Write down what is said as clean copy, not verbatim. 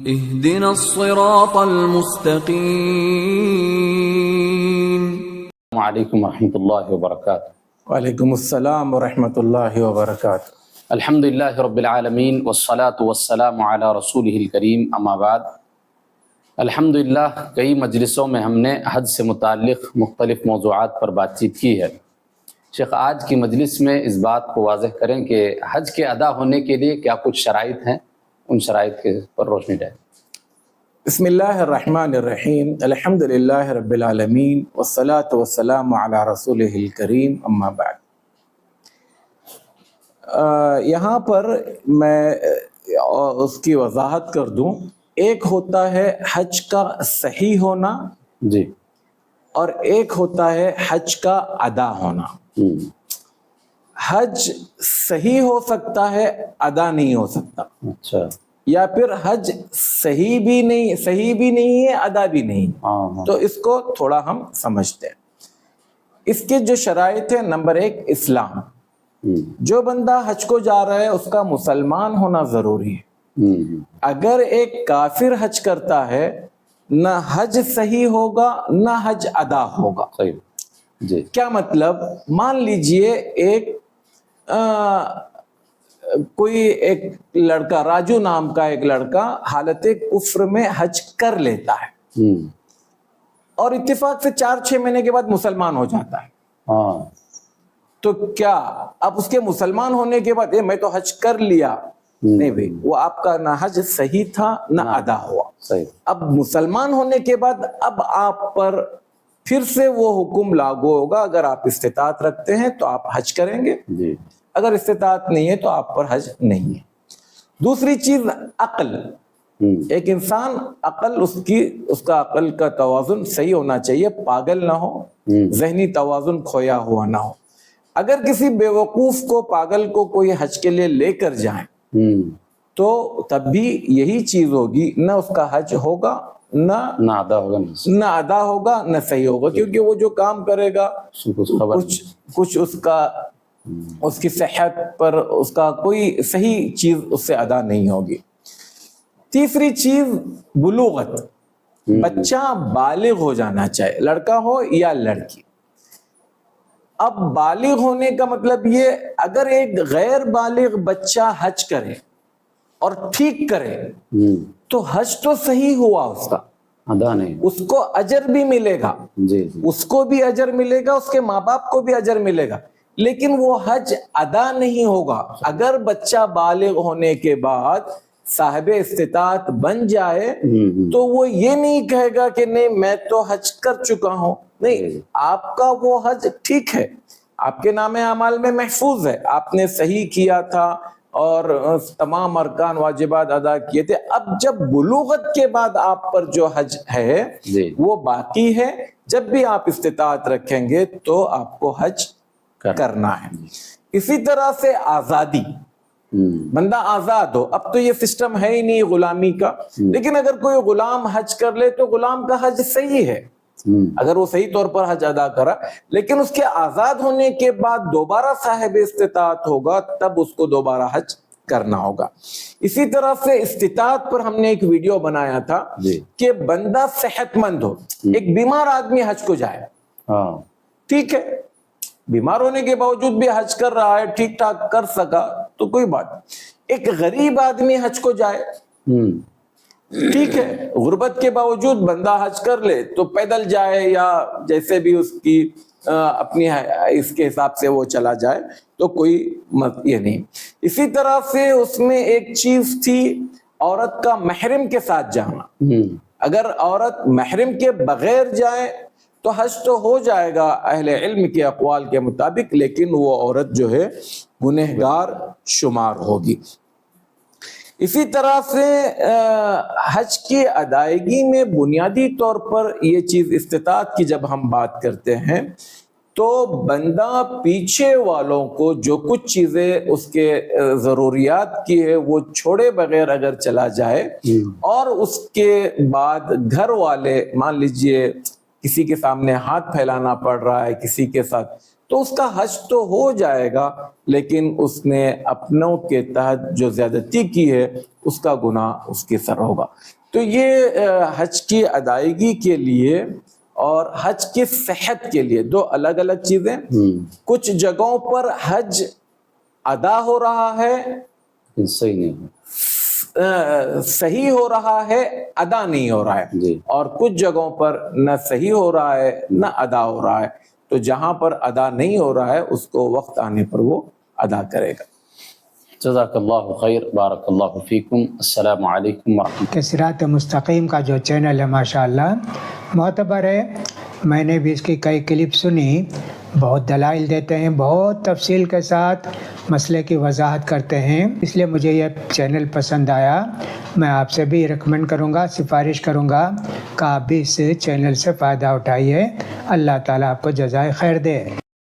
اهدنا الصراط المستقيم. السلام علیکم ورحمۃ اللہ وبرکاتہ۔ وعلیکم السلام ورحمۃ اللہ وبرکاتہ۔ الحمدللہ رب العالمین والصلاة والسلام علی رسولہ الکریم، اما بعد۔ الحمدللہ کئی مجلسوں میں ہم نے حج سے متعلق مختلف موضوعات پر بات چیت کی ہے۔ شیخ آج کی مجلس میں اس بات کو واضح کریں کہ حج کے ادا ہونے کے لیے کیا کچھ شرائط ہیں، ان شرائط کے پر روشنی ڈالیں۔ بسم اللہ الرحمن الرحیم، الحمدللہ رب العالمین والصلاة والسلام علی رسولہ الکریم، اما بعد۔ یہاں پر میں اس کی وضاحت کر دوں۔ ایک ہوتا ہے حج کا صحیح ہونا جی، اور ایک ہوتا ہے حج کا ادا ہونا۔ حج صحیح ہو سکتا ہے، ادا نہیں ہو سکتا، اچھا، یا پھر حج صحیح بھی نہیں ہے، ادا بھی نہیں۔ تو اس کو تھوڑا ہم سمجھتے ہیں۔ اس کے جو شرائط ہیں، نمبر 1 اسلام۔ جو بندہ حج کو جا رہا ہے اس کا مسلمان ہونا ضروری ہے۔ اگر ایک کافر حج کرتا ہے، نہ حج صحیح ہوگا نہ حج ادا ہوگا۔ صحیح جی۔ کیا مطلب؟ مان لیجئے کوئی ایک لڑکا، راجو نام کا ایک لڑکا حالت کفر میں حج کر لیتا ہے اور اتفاق سے 4-6 مہینے کے بعد مسلمان ہو جاتا ہے۔ تو کیا اب اس کے مسلمان ہونے کے بعد میں تو حج کر لیا؟ نہیں بھائی، وہ آپ کا نہ حج صحیح تھا نہ ادا ہوا۔ اب مسلمان ہونے کے بعد اب آپ پر پھر سے وہ حکم لاگو ہوگا۔ اگر آپ استطاعت رکھتے ہیں تو آپ حج کریں گے، اگر استطاعت نہیں ہے تو آپ پر حج نہیں ہے۔ دوسری چیز عقل۔ ایک انسان عقل، اس کا عقل کا توازن صحیح ہونا چاہیے، پاگل نہ ہو، ذہنی توازن کھویا ہوا نہ ہو۔ اگر کسی بیوقوف کو، پاگل کو کوئی حج کے لیے لے کر جائیں تو تب بھی یہی چیز ہوگی، نہ اس کا حج ہوگا نہ ادا ہوگا نہ صحیح ہوگا، کیونکہ وہ جو کام کرے گا کچھ اس کی صحت پر اس کا کوئی صحیح چیز اس سے ادا نہیں ہوگی۔ تیسری چیز بلوغت۔ بچہ بالغ ہو جانا چاہیے، لڑکا ہو یا لڑکی۔ اب بالغ ہونے کا مطلب یہ، اگر ایک غیر بالغ بچہ حج کرے اور ٹھیک کرے تو حج تو صحیح ہوا، اس کا ادا نہیں، اس کو اجر بھی ملے گا، اس کو بھی اجر ملے گا، اس کے ماں باپ کو بھی اجر ملے گا، لیکن وہ حج ادا نہیں ہوگا۔ اگر بچہ بالغ ہونے کے بعد صاحب استطاعت بن جائے تو وہ یہ نہیں کہے گا کہ نہیں میں تو حج کر چکا ہوں۔ نہیں، آپ کا وہ حج ٹھیک ہے، آپ کے نام اعمال میں محفوظ ہے، آپ نے صحیح کیا تھا اور تمام ارکان واجبات ادا کیے تھے۔ اب جب بلوغت کے بعد آپ پر جو حج ہے وہ باقی ہے۔ جب بھی آپ استطاعت رکھیں گے تو آپ کو حج کرنا ہے۔ اسی طرح سے آزادی، بندہ آزاد ہو۔ اب تو یہ سسٹم ہے ہی نہیں غلامی کا، لیکن اگر کوئی غلام حج کر لے تو غلام کا حج صحیح ہے، اگر وہ صحیح طور پر حج ادا کرا، لیکن اس کے آزاد ہونے کے بعد دوبارہ صاحب استطاعت ہوگا، تب اس کو دوبارہ حج کرنا ہوگا۔ اسی طرح سے استطاعت پر ہم نے ایک ویڈیو بنایا تھا کہ بندہ صحت مند ہو، ایک بیمار آدمی حج کو جائے، ٹھیک ہے، بیمار ہونے کے باوجود بھی حج کر رہا ہے، ٹھیک ٹھاک کر سکا تو کوئی بات۔ ایک غریب آدمی حج کو جائے، ٹھیک ہے، غربت کے باوجود بندہ حج کر لے تو پیدل جائے یا جیسے بھی اس کی اپنی اس کے حساب سے وہ چلا جائے تو کوئی یہ نہیں۔ اسی طرح سے اس میں ایک چیز تھی عورت کا محرم کے ساتھ جانا۔ اگر عورت محرم کے بغیر جائے تو حج تو ہو جائے گا اہل علم کے اقوال کے مطابق، لیکن وہ عورت جو ہے گنہگار شمار ہوگی۔ اسی طرح سے حج کی ادائیگی میں بنیادی طور پر یہ چیز استطاعت کی جب ہم بات کرتے ہیں تو بندہ پیچھے والوں کو جو کچھ چیزیں اس کے ضروریات کی ہے وہ چھوڑے بغیر اگر چلا جائے اور اس کے بعد گھر والے مان لیجئے کسی کے سامنے ہاتھ پھیلانا پڑ رہا ہے، کسی کے ساتھ تو اس کا حج تو ہو جائے گا، لیکن اس نے اپنوں کے تحت جو زیادتی کی ہے اس کا گناہ اس کے سر ہوگا۔ تو یہ حج کی ادائیگی کے لیے اور حج کی صحت کے لیے دو الگ الگ چیزیں۔ کچھ جگہوں پر حج ادا ہو رہا ہے، صحیح نہیں ہے، صحیح ہو رہا ہے، ادا نہیں ہو رہا ہے، جی، اور کچھ جگہوں پر نہ صحیح ہو رہا ہے نہ ادا ہو رہا ہے۔ تو جہاں پر ادا نہیں ہو رہا ہے اس کو وقت آنے پر وہ ادا کرے گا۔ جزاک اللہ خیر، بارک اللہ فیکم، السلام علیکم ورحمۃ کہ صراط مستقیم کا جو چینل ہے ماشاءاللہ معتبر ہے، میں نے بھی اس کی کئی کلپ سنی، بہت دلائل دیتے ہیں، بہت تفصیل کے ساتھ مسئلے کی وضاحت کرتے ہیں، اس لیے مجھے یہ چینل پسند آیا۔ میں آپ سے بھی ریکمنڈ کروں گا، سفارش کروں گا کہ آپ بھی اس چینل سے فائدہ اٹھائیے۔ اللہ تعالیٰ آپ کو جزائے خیر دے۔